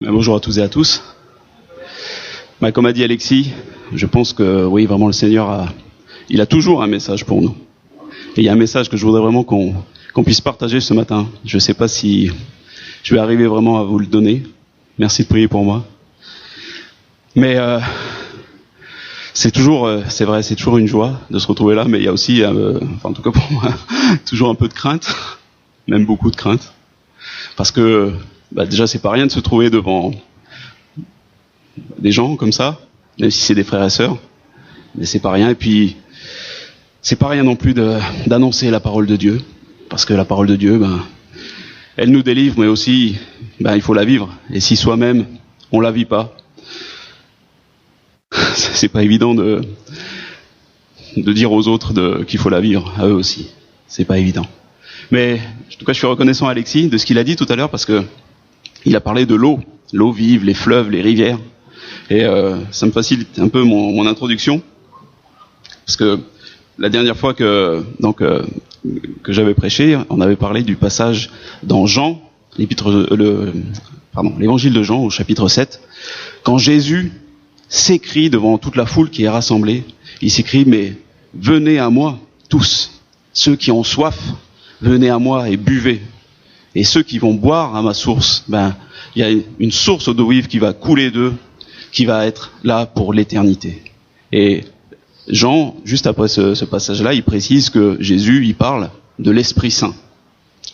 Bonjour à tous et à tous. Comme a dit Alexis, je pense que oui, vraiment le Seigneur il a toujours un message pour nous. Et il y a un message que je voudrais vraiment qu'on puisse partager ce matin. Je ne sais pas si je vais arriver vraiment à vous le donner. Merci de prier pour moi. Mais c'est vrai, c'est toujours une joie de se retrouver là, mais il y a aussi, en tout cas pour moi, toujours un peu de crainte, même beaucoup de crainte. Parce que déjà, c'est pas rien de se trouver devant des gens comme ça, même si c'est des frères et sœurs, mais c'est pas rien. Et puis, c'est pas rien non plus d'annoncer la parole de Dieu, parce que la parole de Dieu, elle nous délivre, mais aussi, il faut la vivre. Et si soi-même, on la vit pas, c'est pas évident de dire aux autres qu'il faut la vivre, à eux aussi. C'est pas évident. Mais, en tout cas, je suis reconnaissant à Alexis de ce qu'il a dit tout à l'heure, parce que il a parlé de l'eau vive, les fleuves, les rivières. Et ça me facilite un peu mon introduction, parce que la dernière fois que j'avais prêché, on avait parlé du passage dans Jean, l'évangile de Jean au chapitre 7, quand Jésus s'écrie devant toute la foule qui est rassemblée, il s'écrie: mais venez à moi tous, ceux qui ont soif, venez à moi et buvez. Et ceux qui vont boire à ma source, il y a une source d'eau vive qui va couler d'eux, qui va être là pour l'éternité. Et Jean, juste après ce passage-là, il précise que Jésus, il parle de l'Esprit Saint.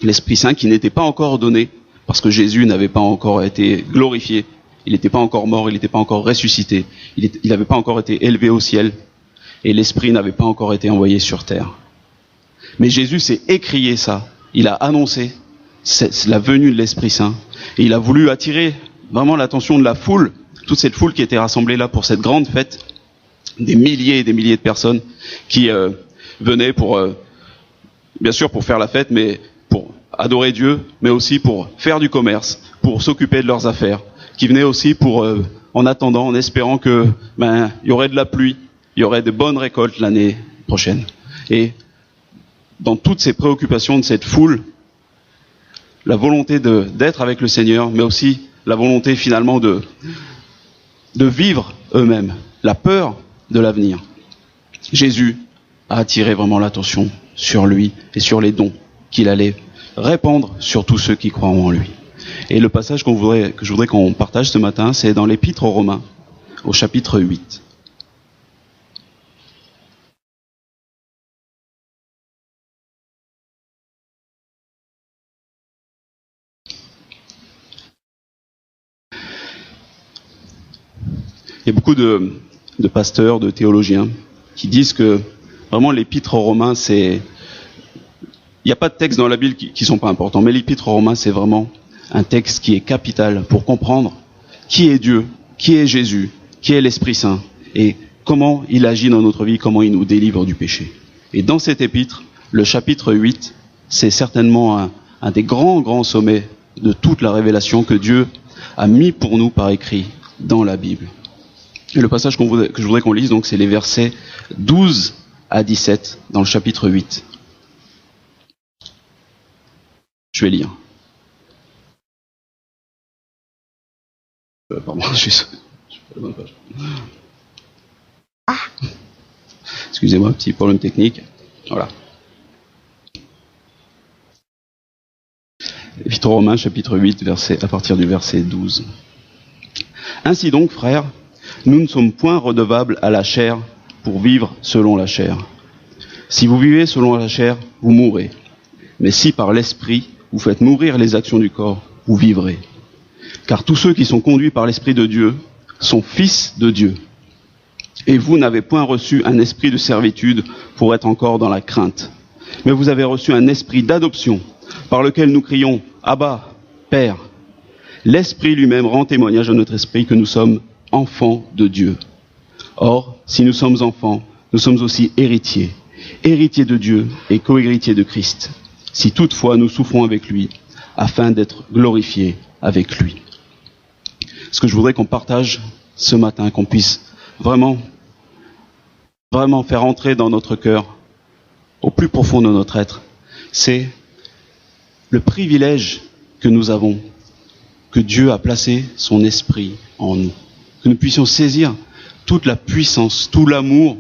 L'Esprit Saint qui n'était pas encore donné, parce que Jésus n'avait pas encore été glorifié, il n'était pas encore mort, il n'était pas encore ressuscité, il n'avait pas encore été élevé au ciel, et l'Esprit n'avait pas encore été envoyé sur terre. Mais Jésus s'est écrié ça, il a annoncé la venue de l'Esprit Saint, et il a voulu attirer vraiment l'attention de la foule, toute cette foule qui était rassemblée là pour cette grande fête, des milliers et des milliers de personnes qui venaient bien sûr pour faire la fête, mais pour adorer Dieu, mais aussi pour faire du commerce, pour s'occuper de leurs affaires, qui venaient aussi en attendant, en espérant que il y aurait de la pluie, il y aurait de bonnes récoltes l'année prochaine. Et dans toutes ces préoccupations de cette foule, la volonté d'être avec le Seigneur, mais aussi la volonté finalement de vivre eux-mêmes, la peur de l'avenir. Jésus a attiré vraiment l'attention sur lui et sur les dons qu'il allait répandre sur tous ceux qui croient en lui. Et le passage que je voudrais qu'on partage ce matin, c'est dans l'Épître aux Romains, au chapitre 8. Il y a beaucoup de pasteurs, de théologiens qui disent que vraiment l'Épître aux Romains, il n'y a pas de textes dans la Bible qui sont pas importants, mais l'Épître aux Romains, c'est vraiment un texte qui est capital pour comprendre qui est Dieu, qui est Jésus, qui est l'Esprit Saint, et comment il agit dans notre vie, comment il nous délivre du péché. Et dans cet épître, le chapitre 8, c'est certainement un des grands sommets de toute la révélation que Dieu a mis pour nous par écrit dans la Bible. Et le passage que je voudrais qu'on lise, donc, c'est les versets 12 à 17 dans le chapitre 8. Je vais lire. Pardon, je suis pas la bonne page. Excusez-moi, petit problème technique. Voilà. Épître aux Romains, chapitre 8, à partir du verset 12. Ainsi donc, frères, nous ne sommes point redevables à la chair pour vivre selon la chair. Si vous vivez selon la chair, vous mourrez. Mais si par l'Esprit, vous faites mourir les actions du corps, vous vivrez. Car tous ceux qui sont conduits par l'Esprit de Dieu sont fils de Dieu. Et vous n'avez point reçu un esprit de servitude pour être encore dans la crainte. Mais vous avez reçu un esprit d'adoption, par lequel nous crions « Abba, Père ». L'Esprit lui-même rend témoignage à notre esprit que nous sommes enfants de Dieu. Or, si nous sommes enfants, nous sommes aussi héritiers, héritiers de Dieu et co-héritiers de Christ, si toutefois nous souffrons avec lui, afin d'être glorifiés avec lui. Ce que je voudrais qu'on partage ce matin, qu'on puisse vraiment faire entrer dans notre cœur, au plus profond de notre être, c'est le privilège que nous avons que Dieu a placé son esprit en nous. Que nous puissions saisir toute la puissance, tout l'amour,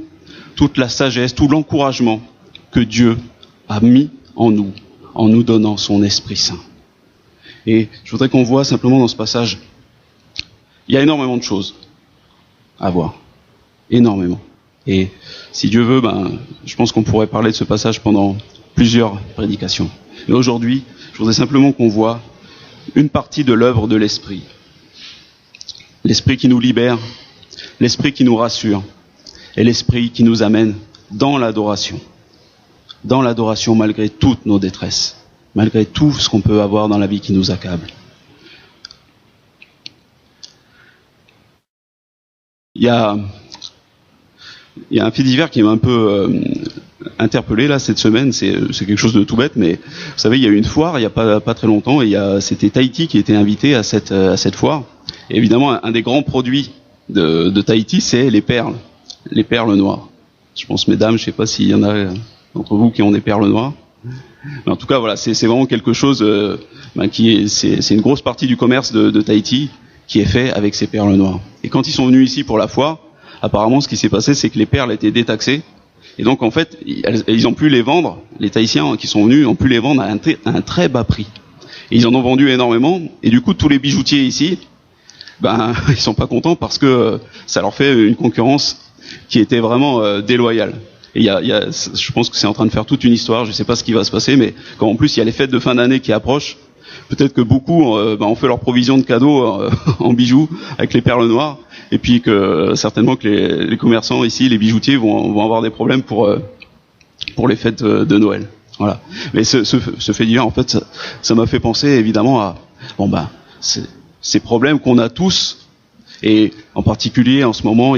toute la sagesse, tout l'encouragement que Dieu a mis en nous donnant son Esprit Saint. Et je voudrais qu'on voit simplement dans ce passage, il y a énormément de choses à voir. Énormément. Et si Dieu veut, je pense qu'on pourrait parler de ce passage pendant plusieurs prédications. Mais aujourd'hui, je voudrais simplement qu'on voit une partie de l'œuvre de l'Esprit. L'Esprit qui nous libère, l'Esprit qui nous rassure, et l'Esprit qui nous amène dans l'adoration. Dans l'adoration malgré toutes nos détresses, malgré tout ce qu'on peut avoir dans la vie qui nous accable. Il y a un fait divers qui m'a un peu interpellé là cette semaine, c'est quelque chose de tout bête, mais vous savez, il y a eu une foire il y a pas très longtemps, et c'était Tahiti qui était invité à cette foire. Et évidemment, un des grands produits de Tahiti, c'est les perles noires. Je pense, mesdames, je sais pas s'il y en a d'entre vous qui ont des perles noires. Mais en tout cas, voilà, c'est vraiment quelque chose c'est une grosse partie du commerce de Tahiti qui est fait avec ces perles noires. Et quand ils sont venus ici pour la foire, apparemment, ce qui s'est passé, c'est que les perles étaient détaxées. Et donc, en fait, ils ont pu les vendre, les Tahitiens qui sont venus ont pu les vendre à un très bas prix. Et ils en ont vendu énormément. Et du coup, tous les bijoutiers ici, ils sont pas contents parce que ça leur fait une concurrence qui était vraiment déloyale. Et je pense que c'est en train de faire toute une histoire, je sais pas ce qui va se passer, mais quand en plus il y a les fêtes de fin d'année qui approchent, peut-être que beaucoup ont fait leur provision de cadeaux en bijoux avec les perles noires, et puis que certainement que les commerçants ici, les bijoutiers vont avoir des problèmes pour les fêtes de Noël. Voilà. Mais ce fait divers, en fait, ça m'a fait penser évidemment à ces problèmes qu'on a tous, et en particulier en ce moment,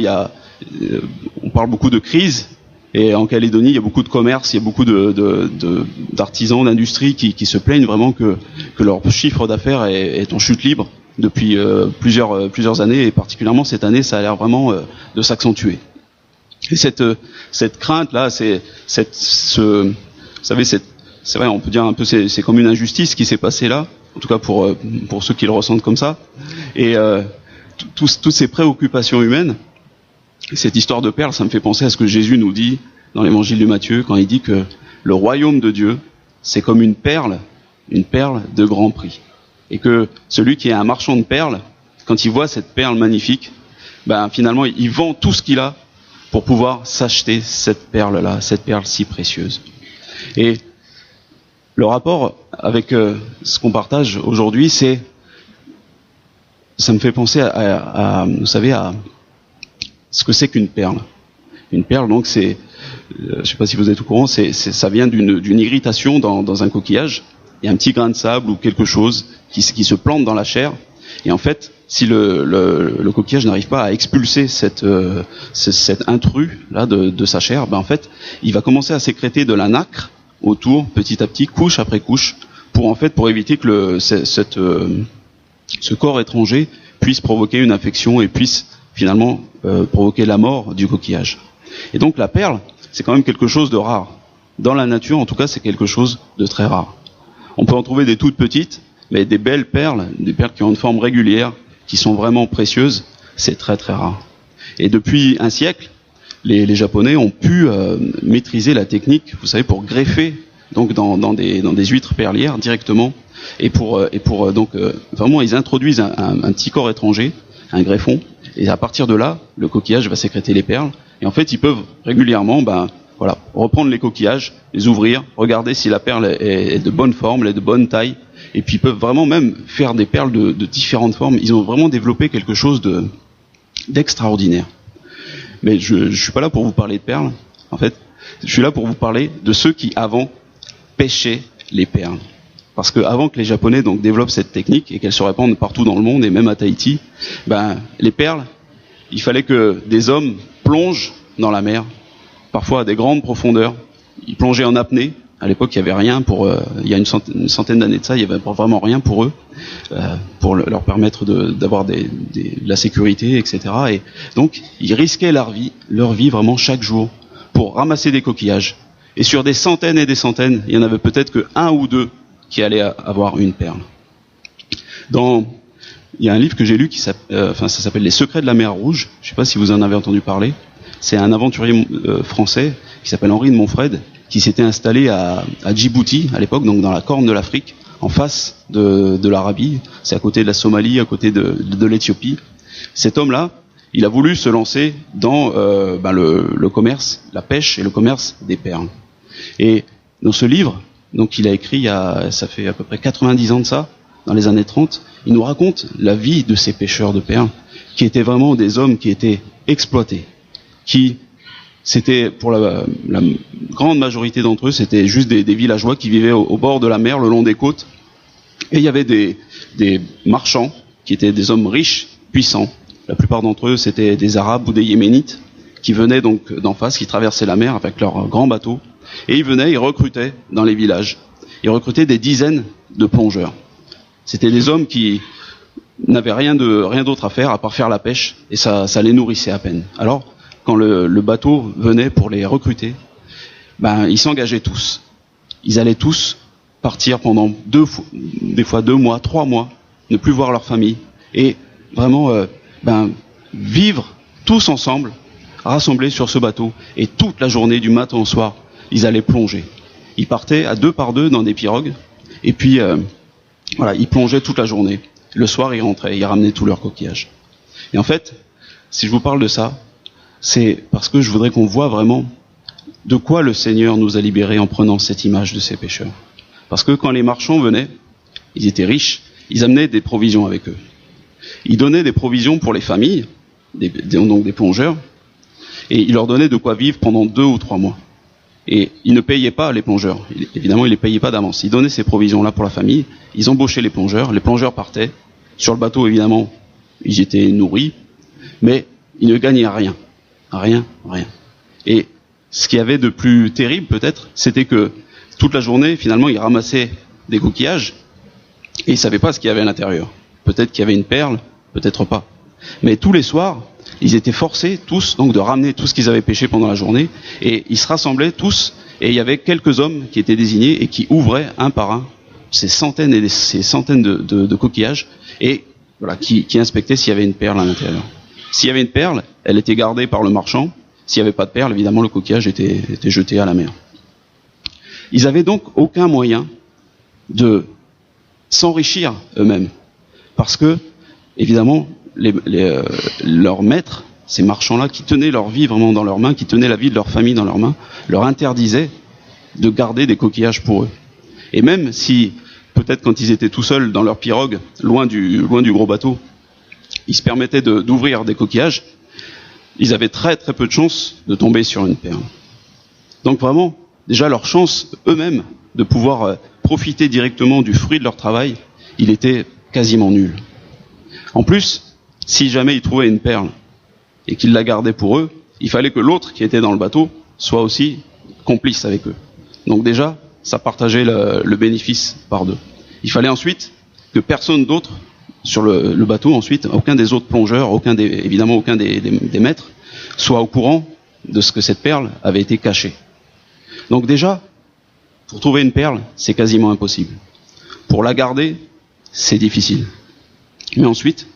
on parle beaucoup de crise. Et en Calédonie, il y a beaucoup de commerces, il y a beaucoup d'artisans, d'industries qui se plaignent vraiment que leur chiffre d'affaires est en chute libre depuis plusieurs années, et particulièrement cette année, ça a l'air vraiment de s'accentuer. Et cette crainte là, vous savez, c'est vrai, on peut dire un peu, c'est comme une injustice qui s'est passée là, en tout cas pour ceux qui le ressentent comme ça. Et toutes ces préoccupations humaines. Cette histoire de perles, ça me fait penser à ce que Jésus nous dit dans l'évangile de Matthieu, quand il dit que le royaume de Dieu, c'est comme une perle de grand prix. Et que celui qui est un marchand de perles, quand il voit cette perle magnifique, finalement, il vend tout ce qu'il a pour pouvoir s'acheter cette perle-là, cette perle si précieuse. Et le rapport avec ce qu'on partage aujourd'hui, ça me fait penser vous savez, à ce que c'est qu'une perle. Une perle, donc, je ne sais pas si vous êtes au courant, ça vient d'une irritation dans un coquillage. Il y a un petit grain de sable ou quelque chose qui se plante dans la chair. Et en fait, si le coquillage n'arrive pas à expulser cet intrus là de sa chair, en fait, il va commencer à sécréter de la nacre autour, petit à petit, couche après couche, pour éviter que ce corps étranger puisse provoquer une infection et puisse finalement provoquer la mort du coquillage. Et donc la perle, c'est quand même quelque chose de rare. Dans la nature, en tout cas, c'est quelque chose de très rare. On peut en trouver des toutes petites, mais des belles perles, des perles qui ont une forme régulière, qui sont vraiment précieuses, c'est très très rare. Et depuis un siècle, les Japonais ont pu maîtriser la technique, vous savez, pour greffer donc dans des huîtres perlières directement, et pour vraiment ils introduisent un petit corps étranger, un greffon, et à partir de là, le coquillage va sécréter les perles, et en fait ils peuvent régulièrement reprendre les coquillages, les ouvrir, regarder si la perle est de bonne forme, elle est de bonne taille, et puis ils peuvent vraiment même faire des perles de différentes formes. Ils ont vraiment développé quelque chose d'extraordinaire. Mais je suis pas là pour vous parler de perles, en fait, je suis là pour vous parler de ceux qui avant pêchaient les perles. Parce que avant que les Japonais donc développent cette technique et qu'elle se répande partout dans le monde et même à Tahiti, les perles, il fallait que des hommes plongent dans la mer, parfois à des grandes profondeurs. Ils plongeaient en apnée. À l'époque, il y avait rien il y a une centaine d'années de ça, il y avait vraiment rien pour eux, pour leur permettre d'avoir de la sécurité, etc. Et donc, ils risquaient leur vie vraiment chaque jour pour ramasser des coquillages. Et sur des centaines et des centaines, il y en avait peut-être que un ou deux qui allaient avoir une perle. Dans il y a un livre que j'ai lu ça s'appelle Les Secrets de la mer Rouge. Je ne sais pas si vous en avez entendu parler. C'est un aventurier français qui s'appelle Henri de Montfred, qui s'était installé à Djibouti à l'époque, donc dans la corne de l'Afrique, en face de l'Arabie. C'est à côté de la Somalie, à côté de l'Éthiopie. Cet homme-là, il a voulu se lancer dans le commerce, la pêche et le commerce des perles. Et dans ce livre, donc il a écrit, ça fait à peu près 90 ans de ça, dans les années 30, il nous raconte la vie de ces pêcheurs de perles, qui étaient vraiment des hommes qui étaient exploités, c'était pour la grande majorité d'entre eux, c'était juste des villageois qui vivaient au bord de la mer, le long des côtes. Et il y avait des marchands qui étaient des hommes riches, puissants. La plupart d'entre eux, c'était des Arabes ou des Yéménites qui venaient donc d'en face, qui traversaient la mer avec leurs grands bateaux. Et ils recrutaient dans les villages. Ils recrutaient des dizaines de plongeurs. C'était des hommes qui n'avaient rien d'autre à faire part faire la pêche, et ça les nourrissait à peine. Alors, quand le bateau venait pour les recruter, ils s'engageaient tous. Ils allaient tous partir pendant des fois 2 mois, 3 mois, ne plus voir leur famille, et vraiment vivre tous ensemble, rassemblés sur ce bateau, et toute la journée, du matin au soir, ils allaient plonger. Ils partaient à 2 par 2 dans des pirogues, et puis ils plongeaient toute la journée. Le soir, ils rentraient, ils ramenaient tous leurs coquillages. Et en fait, si je vous parle de ça, c'est parce que je voudrais qu'on voit vraiment de quoi le Seigneur nous a libérés en prenant cette image de ces pêcheurs. Parce que quand les marchands venaient, ils étaient riches, ils amenaient des provisions avec eux. Ils donnaient des provisions pour les familles, donc des plongeurs, et ils leur donnaient de quoi vivre pendant 2 ou 3 mois. Et ils ne payaient pas les plongeurs. Évidemment, ils ne les payaient pas d'avance. Ils donnaient ces provisions-là pour la famille, ils embauchaient les plongeurs partaient. Sur le bateau, évidemment, ils étaient nourris, mais ils ne gagnaient rien. Rien. Et ce qu'il y avait de plus terrible, peut-être, c'était que toute la journée, finalement, ils ramassaient des coquillages et ils ne savaient pas ce qu'il y avait à l'intérieur. Peut-être qu'il y avait une perle, peut-être pas. Mais tous les soirs, ils étaient forcés, tous, donc de ramener tout ce qu'ils avaient pêché pendant la journée, et ils se rassemblaient tous, et il y avait quelques hommes qui étaient désignés et qui ouvraient un par un ces centaines et ces centaines de coquillages, et voilà, qui inspectaient s'il y avait une perle à l'intérieur. S'il y avait une perle, elle était gardée par le marchand. S'il n'y avait pas de perle, évidemment, le coquillage était jeté à la mer. Ils avaient donc aucun moyen de s'enrichir eux-mêmes. Parce que, évidemment, leurs maîtres, ces marchands-là, qui tenaient leur vie vraiment dans leurs mains, qui tenaient la vie de leur famille dans leurs mains, leur interdisaient de garder des coquillages pour eux. Et même si, peut-être quand ils étaient tout seuls dans leur pirogue, loin du gros bateau, ils se permettaient d'ouvrir des coquillages, ils avaient très très peu de chances de tomber sur une perle. Donc vraiment, déjà leur chance eux-mêmes de pouvoir profiter directement du fruit de leur travail, il était quasiment nul. En plus, si jamais ils trouvaient une perle et qu'ils la gardaient pour eux, il fallait que l'autre qui était dans le bateau soit aussi complice avec eux. Donc déjà, ça partageait le bénéfice par 2. Il fallait ensuite que personne d'autre sur le bateau, ensuite, aucun des autres plongeurs, évidemment aucun des maîtres, soit au courant de ce que cette perle avait été cachée. Donc déjà, pour trouver une perle, c'est quasiment impossible. Pour la garder, c'est difficile. Mais ensuite,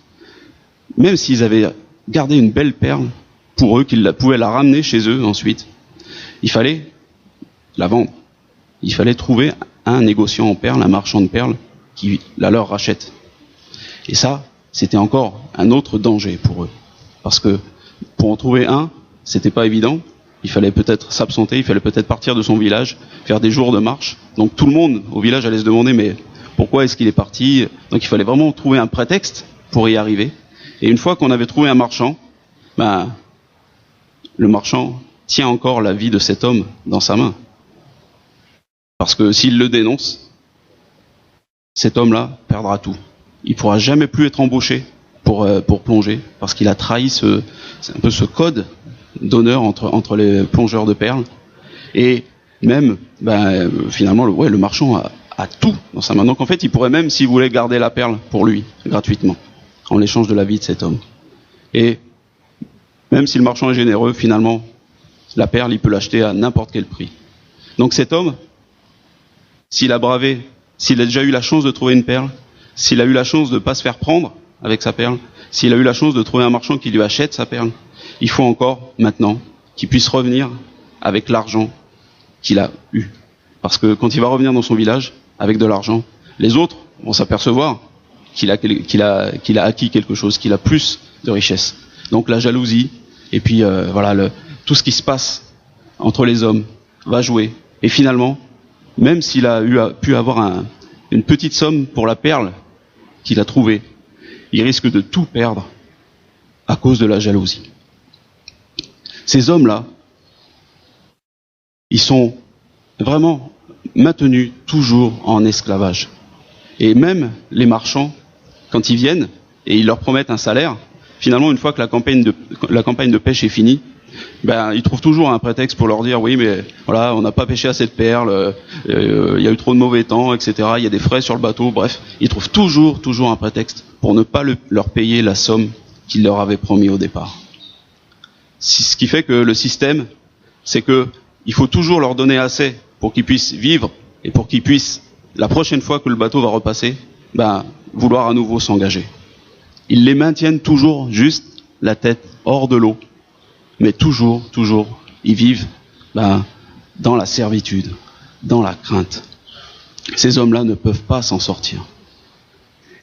même s'ils avaient gardé une belle perle, pour eux, qu'ils pouvaient la ramener chez eux ensuite, il fallait la vendre. Il fallait trouver un négociant en perles, un marchand de perles, qui la leur rachète. Et ça, c'était encore un autre danger pour eux. Parce que pour en trouver un, c'était pas évident. Il fallait peut-être s'absenter, il fallait peut-être partir de son village, faire des jours de marche. Donc tout le monde au village allait se demander, mais pourquoi est-ce qu'il est parti? Donc il fallait vraiment trouver un prétexte pour y arriver. Et une fois qu'on avait trouvé un marchand, le marchand tient encore la vie de cet homme dans sa main. Parce que s'il le dénonce, cet homme-là perdra tout. Il ne pourra jamais plus être embauché pour plonger, parce qu'il a trahi c'est un peu ce code d'honneur entre les plongeurs de perles. Et même, finalement, le marchand a tout dans sa main. Donc en fait, il pourrait même, s'il voulait, garder la perle pour lui, gratuitement, en l'échange de la vie de cet homme. Et même si le marchand est généreux, finalement, la perle, il peut l'acheter à n'importe quel prix. Donc cet homme, s'il a bravé, s'il a déjà eu la chance de trouver une perle, s'il a eu la chance de ne pas se faire prendre avec sa perle, s'il a eu la chance de trouver un marchand qui lui achète sa perle, il faut encore, maintenant, qu'il puisse revenir avec l'argent qu'il a eu. Parce que quand il va revenir dans son village, avec de l'argent, les autres vont s'apercevoir qu'il a acquis quelque chose, qu'il a plus de richesse. Donc la jalousie, et puis tout ce qui se passe entre les hommes va jouer. Et finalement, même s'il a pu avoir une petite somme pour la perle qu'il a trouvée, il risque de tout perdre à cause de la jalousie. Ces hommes-là, ils sont vraiment maintenus toujours en esclavage. Et même les marchands, quand ils viennent et ils leur promettent un salaire, finalement, une fois que la campagne de pêche est finie, ils trouvent toujours un prétexte pour leur dire oui, mais voilà, on n'a pas pêché assez de perles, il y a eu trop de mauvais temps, etc. Il y a des frais sur le bateau. Bref, ils trouvent toujours un prétexte pour ne pas leur payer la somme qu'ils leur avaient promis au départ. Ce qui fait que le système, c'est que il faut toujours leur donner assez pour qu'ils puissent vivre et pour qu'ils puissent, la prochaine fois que le bateau va repasser, vouloir à nouveau s'engager. Ils les maintiennent toujours juste la tête hors de l'eau, mais toujours, ils vivent dans la servitude, dans la crainte. Ces hommes-là ne peuvent pas s'en sortir.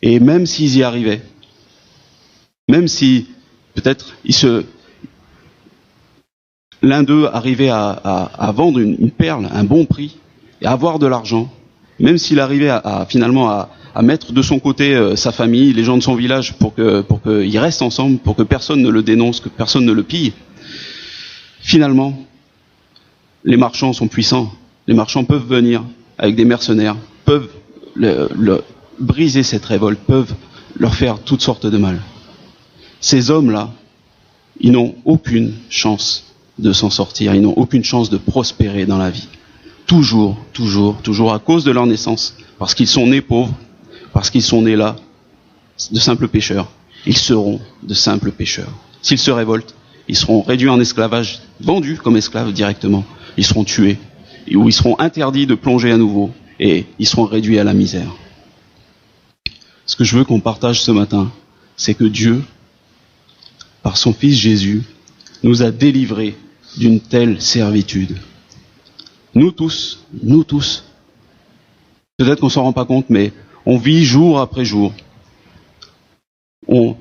Et même s'ils y arrivaient, même si peut-être l'un d'eux arrivait à vendre une perle à un bon prix et à avoir de l'argent, même s'il arrivait finalement à mettre de son côté sa famille, les gens de son village pour qu'ils restent ensemble, pour que personne ne le dénonce, que personne ne le pille, finalement, les marchands sont puissants. Les marchands peuvent venir avec des mercenaires, peuvent briser cette révolte, peuvent leur faire toutes sortes de mal. Ces hommes-là, ils n'ont aucune chance de s'en sortir, ils n'ont aucune chance de prospérer dans la vie. Toujours à cause de leur naissance, parce qu'ils sont nés pauvres, parce qu'ils sont nés là, de simples pécheurs, ils seront de simples pécheurs. S'ils se révoltent, ils seront réduits en esclavage, vendus comme esclaves directement, ils seront tués, ou ils seront interdits de plonger à nouveau, et ils seront réduits à la misère. Ce que je veux qu'on partage ce matin, c'est que Dieu, par son Fils Jésus, nous a délivrés d'une telle servitude. Nous tous, peut-être qu'on s'en rend pas compte, mais on vit jour après jour. On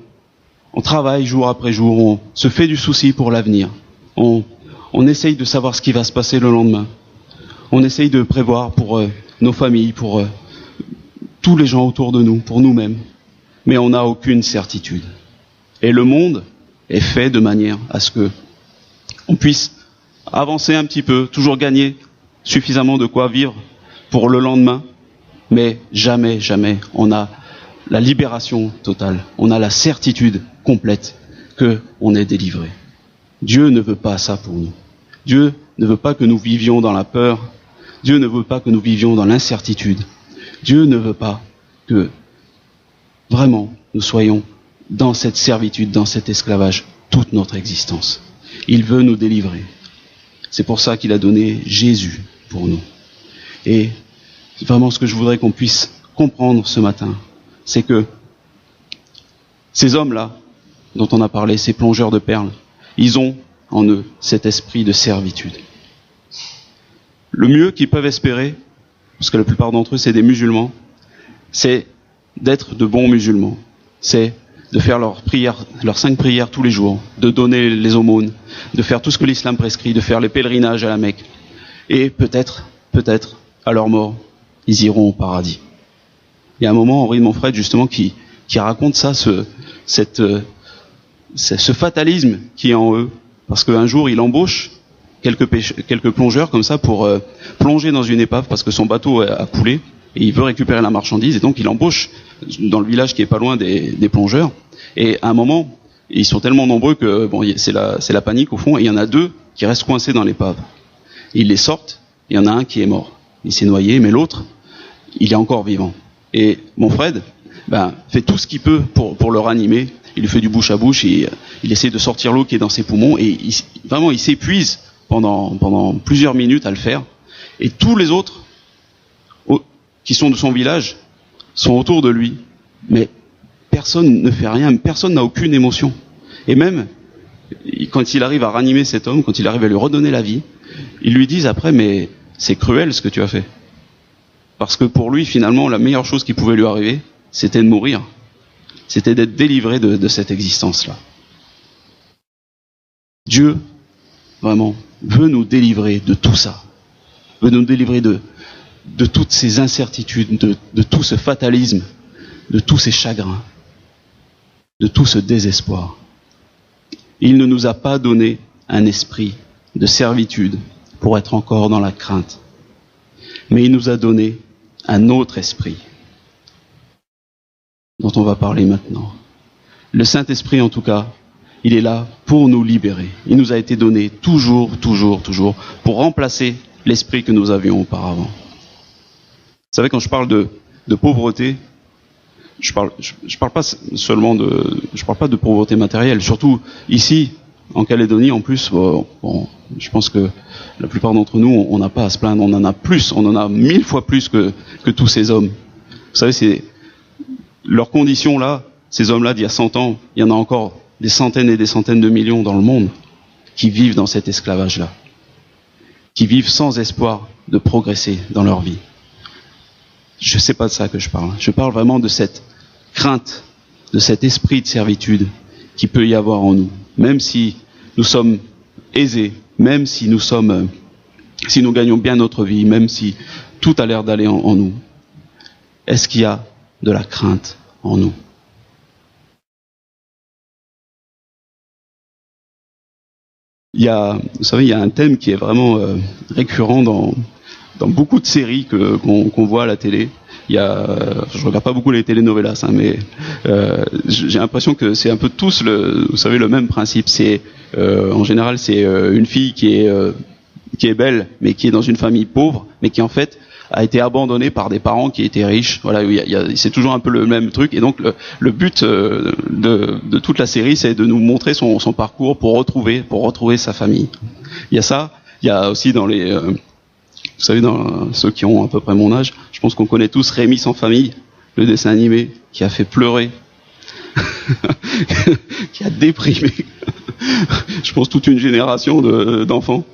travaille jour après jour, on se fait du souci pour l'avenir. On essaye de savoir ce qui va se passer le lendemain. On essaye de prévoir pour nos familles, pour tous les gens autour de nous, pour nous-mêmes. Mais on n'a aucune certitude. Et le monde est fait de manière à ce que on puisse avancer un petit peu, toujours gagner suffisamment de quoi vivre pour le lendemain, mais jamais on a la libération totale, on a la certitude complète qu'on est délivré. Dieu ne veut pas ça pour nous. Dieu ne veut pas que nous vivions dans la peur, Dieu ne veut pas que nous vivions dans l'incertitude. Dieu ne veut pas que vraiment nous soyons dans cette servitude, dans cet esclavage, toute notre existence. Il veut nous délivrer. C'est pour ça qu'il a donné Jésus pour nous. Et vraiment ce que je voudrais qu'on puisse comprendre ce matin, c'est que ces hommes-là, dont on a parlé, ces plongeurs de perles, ils ont en eux cet esprit de servitude. Le mieux qu'ils peuvent espérer, parce que la plupart d'entre eux c'est des musulmans, c'est d'être de bons musulmans. C'est de faire leurs 5 prières tous les jours, de donner les aumônes, de faire tout ce que l'islam prescrit, de faire les pèlerinages à la Mecque. Et peut-être, à leur mort, ils iront au paradis. Il y a un moment, Henri Monfred, justement, qui raconte ça, ce fatalisme qui est en eux, parce qu'un jour, il embauche quelques plongeurs comme ça pour plonger dans une épave, parce que son bateau a coulé, et il veut récupérer la marchandise, et donc il embauche dans le village qui est pas loin des plongeurs. Et à un moment, ils sont tellement nombreux que c'est la panique au fond, et il y en a 2 qui restent coincés dans l'épave. Ils les sortent, il y en a un qui est mort. Il s'est noyé, mais l'autre, il est encore vivant. Et Monfred fait tout ce qu'il peut pour le ranimer. Il lui fait du bouche à bouche, et il essaie de sortir l'eau qui est dans ses poumons, et il s'épuise pendant plusieurs minutes à le faire. Et tous les autres qui sont de son village sont autour de lui, mais personne ne fait rien, personne n'a aucune émotion. Et même, quand il arrive à ranimer cet homme, quand il arrive à lui redonner la vie, ils lui disent après, mais c'est cruel ce que tu as fait. Parce que pour lui, finalement, la meilleure chose qui pouvait lui arriver, c'était de mourir. C'était d'être délivré de cette existence-là. Dieu, vraiment, veut nous délivrer de tout ça. Veut nous délivrer de toutes ces incertitudes, de tout ce fatalisme, de tous ces chagrins, de tout ce désespoir. Il ne nous a pas donné un esprit de servitude pour être encore dans la crainte, mais il nous a donné un autre esprit dont on va parler maintenant. Le Saint-Esprit, en tout cas, il est là pour nous libérer. Il nous a été donné toujours, pour remplacer l'esprit que nous avions auparavant. Vous savez, quand je parle de pauvreté, je parle pas seulement je parle pas de pauvreté matérielle. Surtout ici, en Calédonie, en plus, je pense que la plupart d'entre nous, on n'a pas à se plaindre. On en a 1000 fois plus que tous ces hommes. Vous savez, c'est leurs conditions là, ces hommes-là d'il y a 100 ans, il y en a encore des centaines et des centaines de millions dans le monde qui vivent dans cet esclavage-là, qui vivent sans espoir de progresser dans leur vie. Je sais pas de ça que je parle. Je parle vraiment de cette crainte, de cet esprit de servitude qui peut y avoir en nous. Même si nous sommes aisés, même si si nous gagnons bien notre vie, même si tout a l'air d'aller en nous, est-ce qu'il y a de la crainte en nous? Vous savez, il y a un thème qui est vraiment récurrent dans beaucoup de séries qu'on voit à la télé. Je regarde pas beaucoup les telenovelas, mais j'ai l'impression que c'est un peu tous vous savez, le même principe. C'est en général, c'est une fille qui est belle, mais qui est dans une famille pauvre, mais qui en fait a été abandonnée par des parents qui étaient riches. Voilà, c'est toujours un peu le même truc. Et donc le but de toute la série, c'est de nous montrer son parcours pour retrouver sa famille. Il y a ça. Il y a aussi dans vous savez, dans ceux qui ont à peu près mon âge, je pense qu'on connaît tous Rémi sans famille, le dessin animé qui a fait pleurer, qui a déprimé, je pense, toute une génération d'enfants.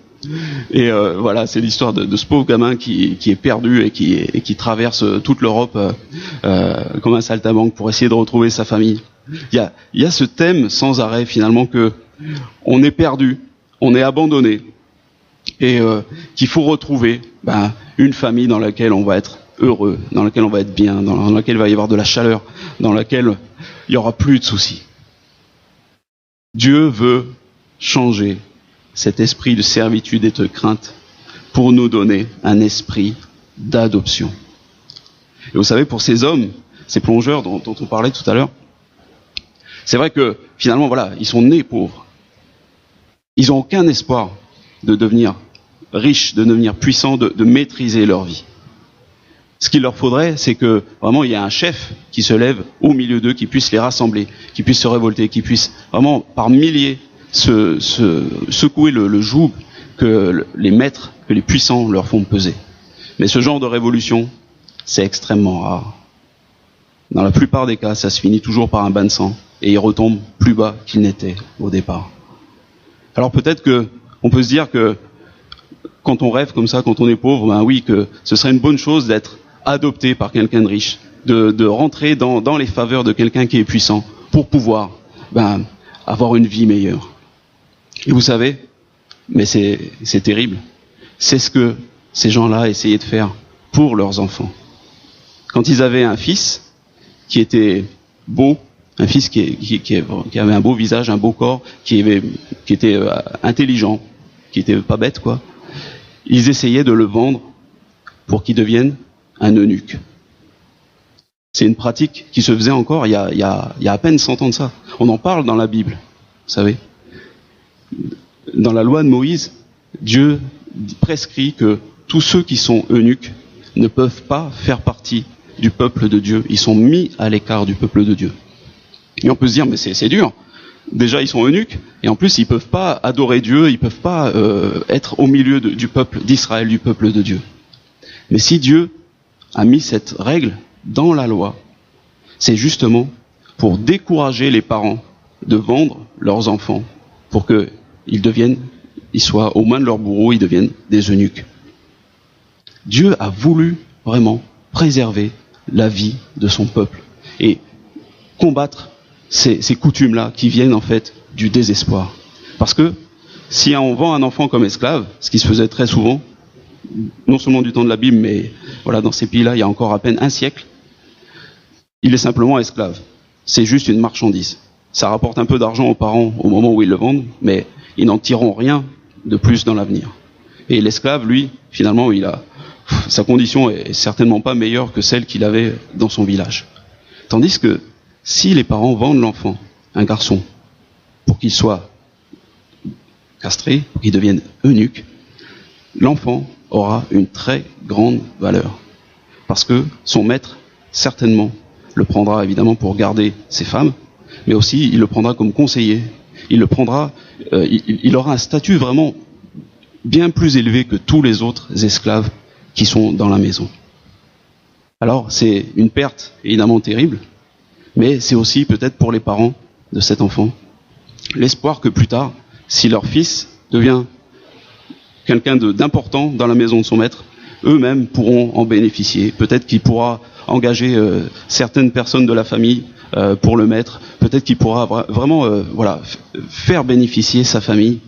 Et voilà, c'est l'histoire de ce pauvre gamin qui est perdu et qui traverse toute l'Europe comme un saltimbanque pour essayer de retrouver sa famille. Il y a ce thème sans arrêt finalement que on est perdu, on est abandonné. Et qu'il faut retrouver une famille dans laquelle on va être heureux, dans laquelle on va être bien, dans laquelle il va y avoir de la chaleur, dans laquelle il n'y aura plus de soucis. Dieu veut changer cet esprit de servitude et de crainte pour nous donner un esprit d'adoption. Et vous savez, pour ces hommes, ces plongeurs dont on parlait tout à l'heure, c'est vrai que finalement, voilà, ils sont nés pauvres. Ils n'ont aucun espoir de devenir riches, de devenir puissants, de maîtriser leur vie. Ce qu'il leur faudrait, c'est que vraiment il y a un chef qui se lève au milieu d'eux, qui puisse les rassembler, qui puisse se révolter, qui puisse vraiment par milliers secouer le joug que les maîtres, que les puissants leur font peser. Mais ce genre de révolution, c'est extrêmement rare. Dans la plupart des cas, ça se finit toujours par un bain de sang et ils retombent plus bas qu'ils n'étaient au départ. Alors peut-être que on peut se dire que quand on rêve comme ça, quand on est pauvre, oui, que ce serait une bonne chose d'être adopté par quelqu'un de riche, de rentrer dans les faveurs de quelqu'un qui est puissant pour pouvoir avoir une vie meilleure. Et vous savez, mais c'est terrible, c'est ce que ces gens-là essayaient de faire pour leurs enfants. Quand ils avaient un fils qui était beau, un fils qui avait un beau visage, un beau corps, qui était intelligent, qui était pas bête, quoi. Ils essayaient de le vendre pour qu'il devienne un eunuque. C'est une pratique qui se faisait encore il y a à peine 100 ans de ça. On en parle dans la Bible, vous savez. Dans la loi de Moïse, Dieu prescrit que tous ceux qui sont eunuques ne peuvent pas faire partie du peuple de Dieu. Ils sont mis à l'écart du peuple de Dieu. Et on peut se dire, mais c'est dur. Déjà, ils sont eunuques, et en plus, ils peuvent pas adorer Dieu, ils peuvent pas être au milieu du peuple d'Israël, du peuple de Dieu. Mais si Dieu a mis cette règle dans la loi, c'est justement pour décourager les parents de vendre leurs enfants pour qu'ils soient aux mains de leurs bourreaux, ils deviennent des eunuques. Dieu a voulu vraiment préserver la vie de son peuple et combattre ces coutumes-là qui viennent en fait du désespoir. Parce que si on vend un enfant comme esclave, ce qui se faisait très souvent, non seulement du temps de la Bible, mais voilà, dans ces pays-là, il y a encore à peine un siècle, il est simplement esclave. C'est juste une marchandise. Ça rapporte un peu d'argent aux parents au moment où ils le vendent, mais ils n'en tireront rien de plus dans l'avenir. Et l'esclave, lui, finalement, sa condition est certainement pas meilleure que celle qu'il avait dans son village. Tandis que si les parents vendent l'enfant, un garçon, pour qu'il soit castré, pour qu'il devienne eunuque, l'enfant aura une très grande valeur. Parce que son maître, certainement, le prendra évidemment pour garder ses femmes, mais aussi il le prendra comme conseiller. Il aura un statut vraiment bien plus élevé que tous les autres esclaves qui sont dans la maison. Alors c'est une perte évidemment terrible, mais c'est aussi peut-être pour les parents de cet enfant l'espoir que plus tard, si leur fils devient quelqu'un d'important dans la maison de son maître, eux-mêmes pourront en bénéficier. Peut-être qu'il pourra engager certaines personnes de la famille pour le maître. Peut-être qu'il pourra vraiment faire bénéficier sa famille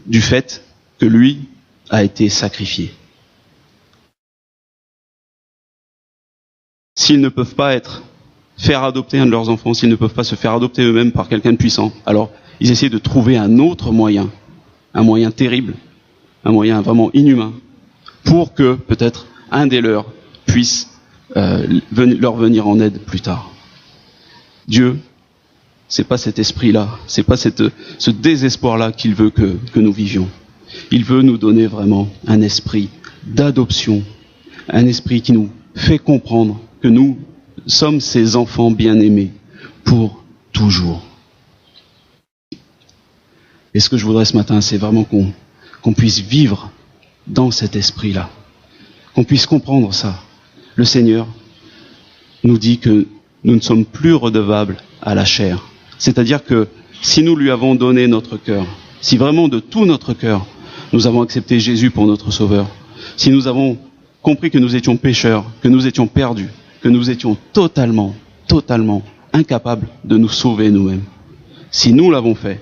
du fait que lui a été sacrifié. S'ils ne peuvent pas faire adopter un de leurs enfants, s'ils ne peuvent pas se faire adopter eux-mêmes par quelqu'un de puissant, alors ils essaient de trouver un autre moyen, un moyen terrible, un moyen vraiment inhumain, pour que peut-être un des leurs puisse leur venir en aide plus tard. Dieu, c'est pas cet esprit-là, c'est pas ce désespoir-là qu'il veut que nous vivions. Il veut nous donner vraiment un esprit d'adoption, un esprit qui nous fait comprendre que nous sommes ses enfants bien-aimés pour toujours. Et ce que je voudrais ce matin, c'est vraiment qu'on puisse vivre dans cet esprit-là, qu'on puisse comprendre ça. Le Seigneur nous dit que nous ne sommes plus redevables à la chair. C'est-à-dire que si nous lui avons donné notre cœur, si vraiment de tout notre cœur, nous avons accepté Jésus pour notre Sauveur, si nous avons compris que nous étions pécheurs, que nous étions perdus, que nous étions totalement incapables de nous sauver nous-mêmes, si nous l'avons fait,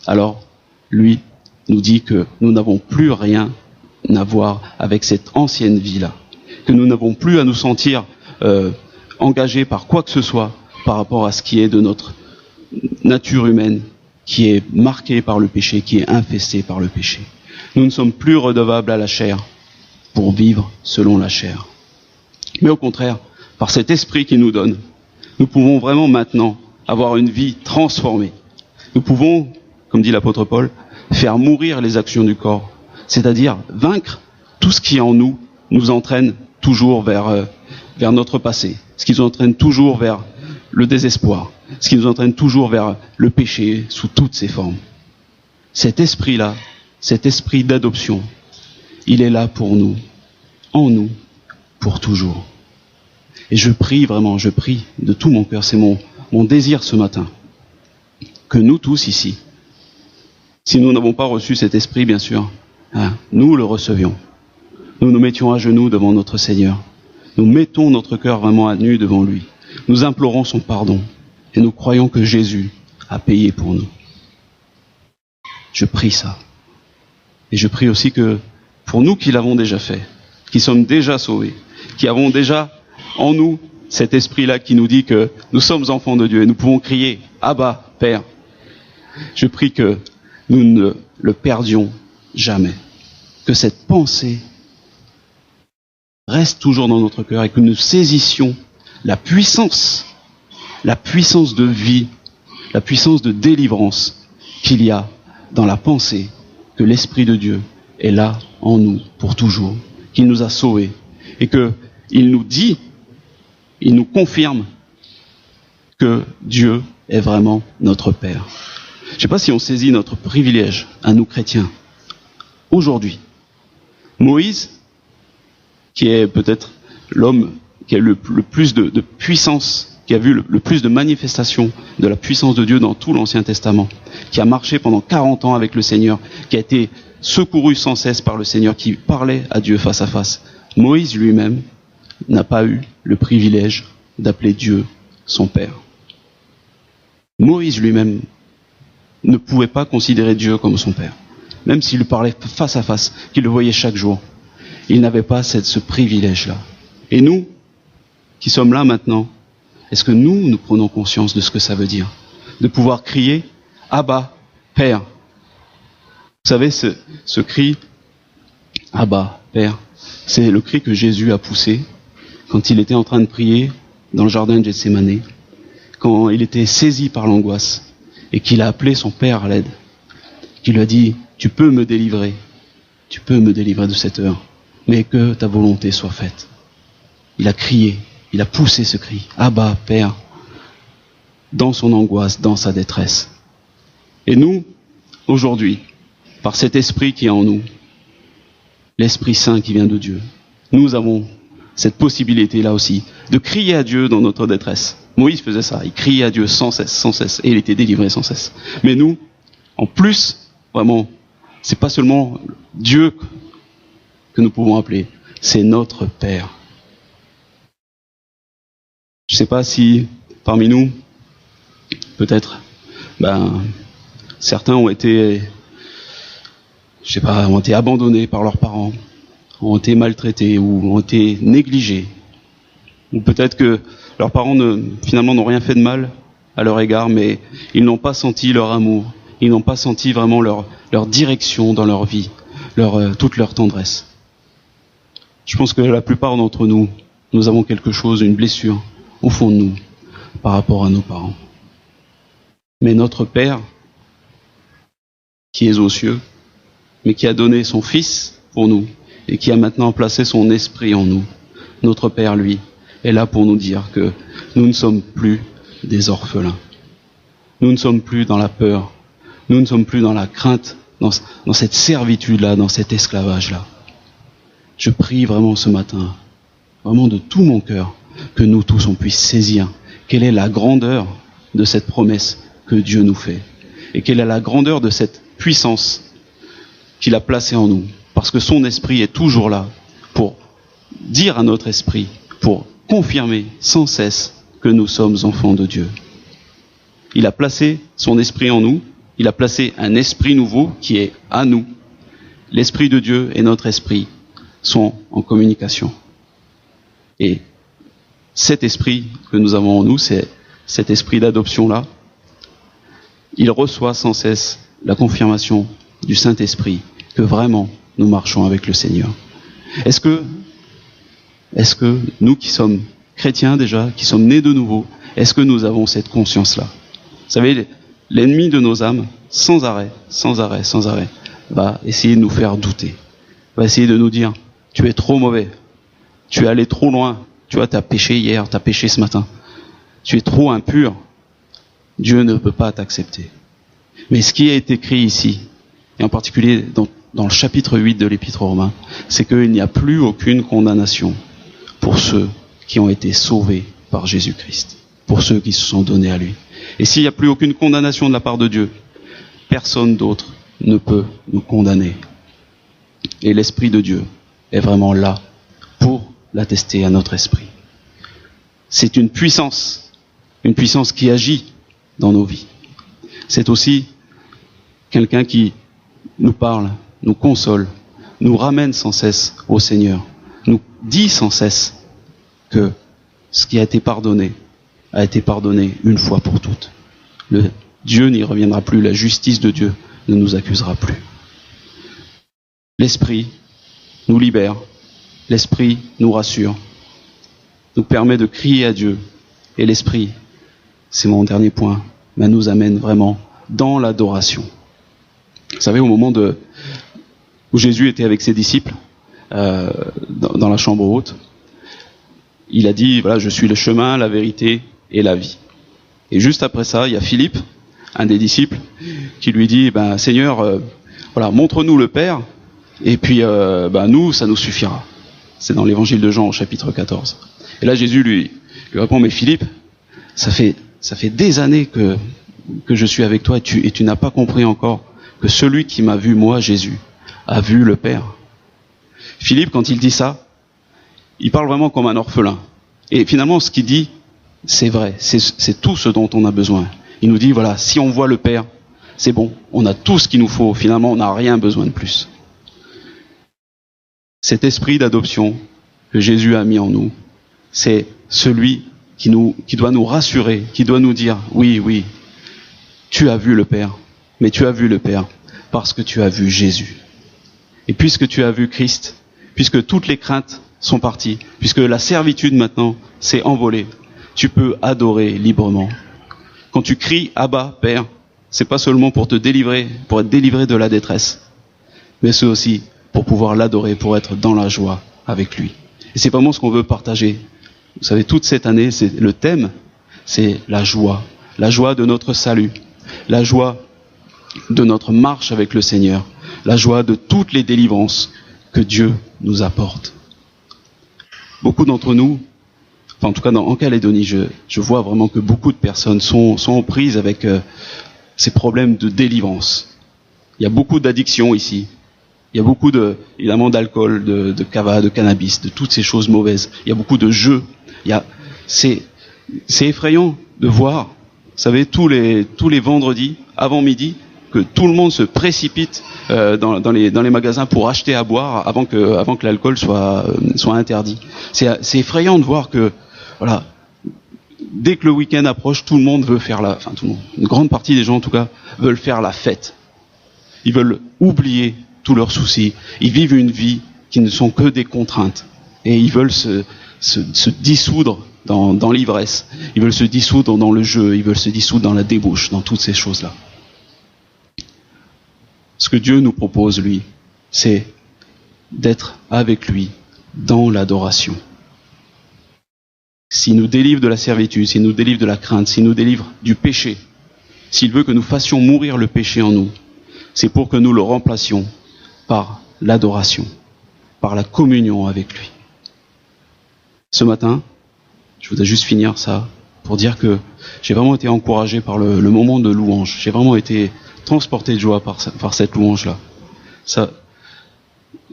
alors lui nous dit que nous n'avons plus rien à voir avec cette ancienne vie-là, que nous n'avons plus à nous sentir engagés par quoi que ce soit par rapport à ce qui est de notre nature humaine, qui est marquée par le péché, qui est infestée par le péché. Nous ne sommes plus redevables à la chair pour vivre selon la chair. Mais au contraire, par cet esprit qu'il nous donne, nous pouvons vraiment maintenant avoir une vie transformée. Nous pouvons, comme dit l'apôtre Paul, faire mourir les actions du corps, c'est-à-dire vaincre tout ce qui en nous entraîne toujours vers notre passé, ce qui nous entraîne toujours vers le désespoir, ce qui nous entraîne toujours vers le péché sous toutes ses formes. Cet esprit-là, cet esprit d'adoption, il est là pour nous, en nous, pour toujours. Et je prie de tout mon cœur, c'est mon désir ce matin, que nous tous ici, si nous n'avons pas reçu cet esprit, bien sûr, nous le recevions. Nous nous mettions à genoux devant notre Seigneur. Nous mettons notre cœur vraiment à nu devant lui. Nous implorons son pardon et nous croyons que Jésus a payé pour nous. Je prie ça. Et je prie aussi que pour nous qui l'avons déjà fait, qui sommes déjà sauvés, qui avons déjà en nous cet esprit-là qui nous dit que nous sommes enfants de Dieu et nous pouvons crier « Abba, Père ». Je prie que nous ne le perdions jamais, que cette pensée reste toujours dans notre cœur et que nous saisissions la puissance de vie, la puissance de délivrance qu'il y a dans la pensée que l'Esprit de Dieu est là en nous pour toujours, qu'il nous a sauvés et qu'il nous dit, il nous confirme que Dieu est vraiment notre Père. Je ne sais pas si on saisit notre privilège à nous chrétiens. Aujourd'hui, Moïse, qui est peut-être l'homme qui a le plus de puissance qui a vu le plus de manifestations de la puissance de Dieu dans tout l'Ancien Testament, qui a marché pendant 40 ans avec le Seigneur, qui a été secouru sans cesse par le Seigneur, qui parlait à Dieu face à face. Moïse lui-même n'a pas eu le privilège d'appeler Dieu son Père. Moïse lui-même ne pouvait pas considérer Dieu comme son Père, même s'il lui parlait face à face, qu'il le voyait chaque jour. Il n'avait pas ce privilège-là. Et nous, qui sommes là maintenant, est-ce que nous prenons conscience de ce que ça veut dire? De pouvoir crier « Abba, Père ». Vous savez, ce cri « Abba, Père », c'est le cri que Jésus a poussé quand il était en train de prier dans le jardin de Gethsémanée, quand il était saisi par l'angoisse et qu'il a appelé son Père à l'aide, qu'il lui a dit « Tu peux me délivrer de cette heure, mais que ta volonté soit faite ». Il a crié, il a poussé ce cri « Abba, Père », dans son angoisse, dans sa détresse. Et nous, aujourd'hui, par cet esprit qui est en nous, l'Esprit Saint qui vient de Dieu, nous avons cette possibilité-là aussi de crier à Dieu dans notre détresse. Moïse faisait ça, il criait à Dieu sans cesse, et il était délivré sans cesse. Mais nous, en plus, vraiment, c'est pas seulement Dieu que nous pouvons appeler, c'est notre Père. Je ne sais pas si parmi nous, peut-être, certains ont été abandonnés par leurs parents, ont été maltraités ou ont été négligés. Ou peut-être que leurs parents finalement n'ont rien fait de mal à leur égard, mais ils n'ont pas senti leur amour, ils n'ont pas senti vraiment leur direction dans leur vie, toute leur tendresse. Je pense que la plupart d'entre nous, nous avons quelque chose, une blessure au fond de nous par rapport à nos parents. Mais notre Père, qui est aux cieux, mais qui a donné son Fils pour nous, et qui a maintenant placé son esprit en nous, notre Père, lui, est là pour nous dire que nous ne sommes plus des orphelins. Nous ne sommes plus dans la peur. Nous ne sommes plus dans la crainte, dans cette servitude-là, dans cet esclavage-là. Je prie vraiment ce matin, vraiment de tout mon cœur, que nous tous on puisse saisir quelle est la grandeur de cette promesse que Dieu nous fait, et quelle est la grandeur de cette puissance qu'il a placée en nous, parce que son esprit est toujours là pour dire à notre esprit, pour confirmer sans cesse que nous sommes enfants de Dieu. Il a placé son esprit en nous, il a placé un esprit nouveau qui est à nous. L'esprit de Dieu et notre esprit sont en communication. Et cet esprit que nous avons en nous, c'est cet esprit d'adoption-là, il reçoit sans cesse la confirmation du Saint-Esprit que vraiment nous marchons avec le Seigneur. Est-ce que nous qui sommes chrétiens déjà, qui sommes nés de nouveau, est-ce que nous avons cette conscience-là? Vous savez, l'ennemi de nos âmes, sans arrêt, va essayer de nous faire douter, va essayer de nous dire « Tu es trop mauvais, tu es allé trop loin, tu vois, tu as péché hier, tu as péché ce matin, tu es trop impur, Dieu ne peut pas t'accepter. » Mais ce qui est écrit ici, et en particulier dans le chapitre 8 de l'Épître aux Romains, c'est qu'il n'y a plus aucune condamnation pour ceux qui ont été sauvés par Jésus-Christ, pour ceux qui se sont donnés à lui. Et s'il n'y a plus aucune condamnation de la part de Dieu, personne d'autre ne peut nous condamner. Et l'Esprit de Dieu est vraiment là pour l'attester à notre esprit. C'est une puissance qui agit dans nos vies. C'est aussi quelqu'un qui nous parle, nous console, nous ramène sans cesse au Seigneur, nous dit sans cesse que ce qui a été pardonné une fois pour toutes. Dieu n'y reviendra plus, la justice de Dieu ne nous accusera plus. L'Esprit nous libère, l'Esprit nous rassure, nous permet de crier à Dieu, et l'Esprit, c'est mon dernier point, nous amène vraiment dans l'adoration. Vous savez, au moment où Jésus était avec ses disciples, dans la chambre haute, il a dit, voilà, je suis le chemin, la vérité et la vie. Et juste après ça, il y a Philippe, un des disciples, qui lui dit, Seigneur, voilà, montre-nous le Père, et puis nous, ça nous suffira. C'est dans l'évangile de Jean au chapitre 14. Et là, Jésus lui répond, mais Philippe, ça fait des années que je suis avec toi et tu n'as pas compris encore que celui qui m'a vu, moi, Jésus, a vu le Père. Philippe, quand il dit ça, il parle vraiment comme un orphelin. Et finalement, ce qu'il dit, c'est vrai, c'est tout ce dont on a besoin. Il nous dit, voilà, si on voit le Père, c'est bon, on a tout ce qu'il nous faut, finalement, on n'a rien besoin de plus. Cet esprit d'adoption que Jésus a mis en nous, c'est celui qui doit nous rassurer, qui doit nous dire, oui, tu as vu le Père, mais tu as vu le Père parce que tu as vu Jésus. Et puisque tu as vu Christ, puisque toutes les craintes sont parties, puisque la servitude maintenant s'est envolée, tu peux adorer librement. Quand tu cries Abba, Père, c'est pas seulement pour te délivrer, pour être délivré de la détresse, mais c'est aussi pour pouvoir l'adorer, pour être dans la joie avec lui. Et c'est vraiment ce qu'on veut partager. Vous savez, toute cette année, le thème, c'est la joie de notre salut, la joie de notre marche avec le Seigneur, la joie de toutes les délivrances que Dieu nous apporte. Beaucoup d'entre nous, enfin en tout cas en Calédonie, je vois vraiment que beaucoup de personnes sont aux prises avec ces problèmes de délivrance. Il y a beaucoup d'addictions ici. Il y a beaucoup évidemment d'alcool, de cava, de cannabis, de toutes ces choses mauvaises. Il y a beaucoup de jeux. C'est effrayant de voir, vous savez, tous les vendredis, avant midi, que tout le monde se précipite dans les magasins pour acheter à boire avant que l'alcool soit interdit. C'est effrayant de voir que, voilà, dès que le week-end approche, tout le monde veut faire une grande partie des gens en tout cas, veulent faire la fête. Ils veulent oublier tous leurs soucis. Ils vivent une vie qui ne sont que des contraintes. Et ils veulent se dissoudre dans l'ivresse. Ils veulent se dissoudre dans le jeu. Ils veulent se dissoudre dans la débauche, dans toutes ces choses-là. Ce que Dieu nous propose, lui, c'est d'être avec lui dans l'adoration. S'il nous délivre de la servitude, s'il nous délivre de la crainte, s'il nous délivre du péché, s'il veut que nous fassions mourir le péché en nous, c'est pour que nous le remplacions par l'adoration, par la communion avec lui. Ce matin, je voudrais juste finir ça pour dire que j'ai vraiment été encouragé par le moment de louange. J'ai vraiment été transporté de joie par cette louange-là.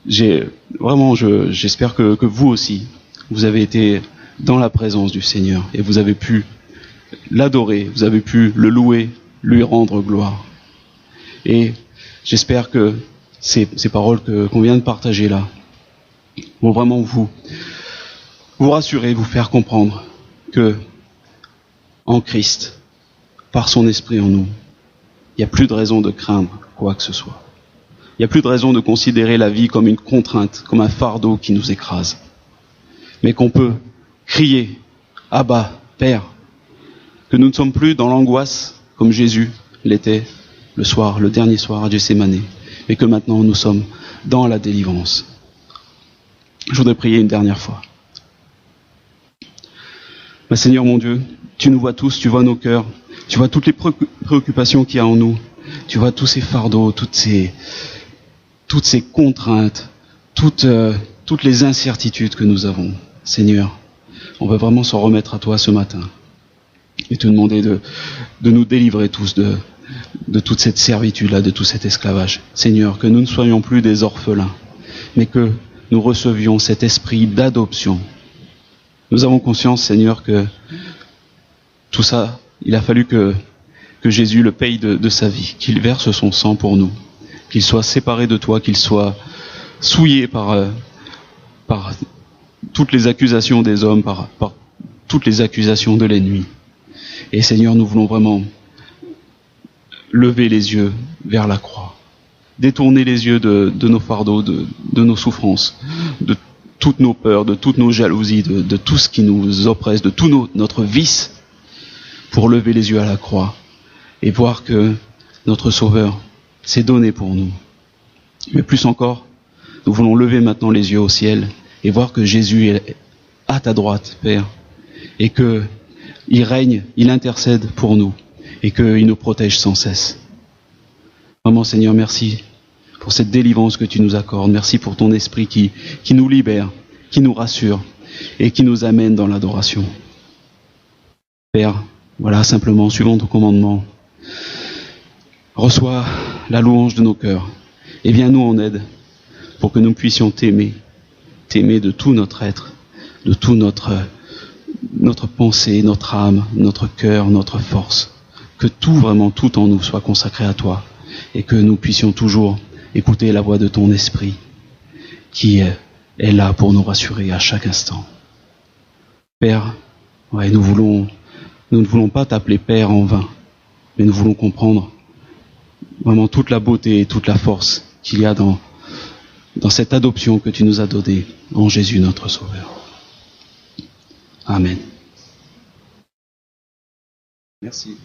J'espère que vous aussi, vous avez été dans la présence du Seigneur et vous avez pu l'adorer, vous avez pu le louer, lui rendre gloire. Et j'espère que ces paroles qu'on vient de partager là vont vraiment vous rassurer, vous faire comprendre que en Christ, par son esprit en nous, il n'y a plus de raison de craindre quoi que ce soit. Il n'y a plus de raison de considérer la vie comme une contrainte, comme un fardeau qui nous écrase. Mais qu'on peut crier « Abba, Père », que nous ne sommes plus dans l'angoisse comme Jésus l'était le dernier soir à Gethsémani, mais que maintenant nous sommes dans la délivrance. Je voudrais prier une dernière fois. Seigneur mon Dieu, tu nous vois tous, tu vois nos cœurs, tu vois toutes les préoccupations qu'il y a en nous, tu vois tous ces fardeaux, toutes ces contraintes, toutes les incertitudes que nous avons. Seigneur, on veut vraiment s'en remettre à toi ce matin et te demander de nous délivrer tous de toute cette servitude-là, de tout cet esclavage. Seigneur, que nous ne soyons plus des orphelins, mais que nous recevions cet esprit d'adoption. Nous avons conscience, Seigneur, que tout ça, il a fallu que Jésus le paye de sa vie, qu'il verse son sang pour nous, qu'il soit séparé de toi, qu'il soit souillé par toutes les accusations des hommes, par toutes les accusations de l'ennemi. Et Seigneur, nous voulons vraiment lever les yeux vers la croix, détourner les yeux de nos fardeaux, de nos souffrances, de toutes nos peurs, de toutes nos jalousies, de tout ce qui nous oppresse, de tout notre vice, pour lever les yeux à la croix et voir que notre Sauveur s'est donné pour nous. Mais plus encore, nous voulons lever maintenant les yeux au ciel et voir que Jésus est à ta droite, Père, et qu'il règne, il intercède pour nous, et qu'il nous protège sans cesse. Vraiment, Seigneur, merci pour cette délivrance que tu nous accordes. Merci pour ton esprit qui nous libère, qui nous rassure, et qui nous amène dans l'adoration. Père, voilà, simplement, suivant ton commandement, reçois la louange de nos cœurs et viens-nous en aide pour que nous puissions t'aimer de tout notre être, de tout notre pensée, notre âme, notre cœur, notre force. Que tout, vraiment tout en nous soit consacré à toi et que nous puissions toujours écouter la voix de ton esprit qui est là pour nous rassurer à chaque instant. Père, ouais, nous ne voulons pas t'appeler Père en vain, mais nous voulons comprendre vraiment toute la beauté et toute la force qu'il y a dans cette adoption que tu nous as donnée en Jésus notre Sauveur. Amen. Merci.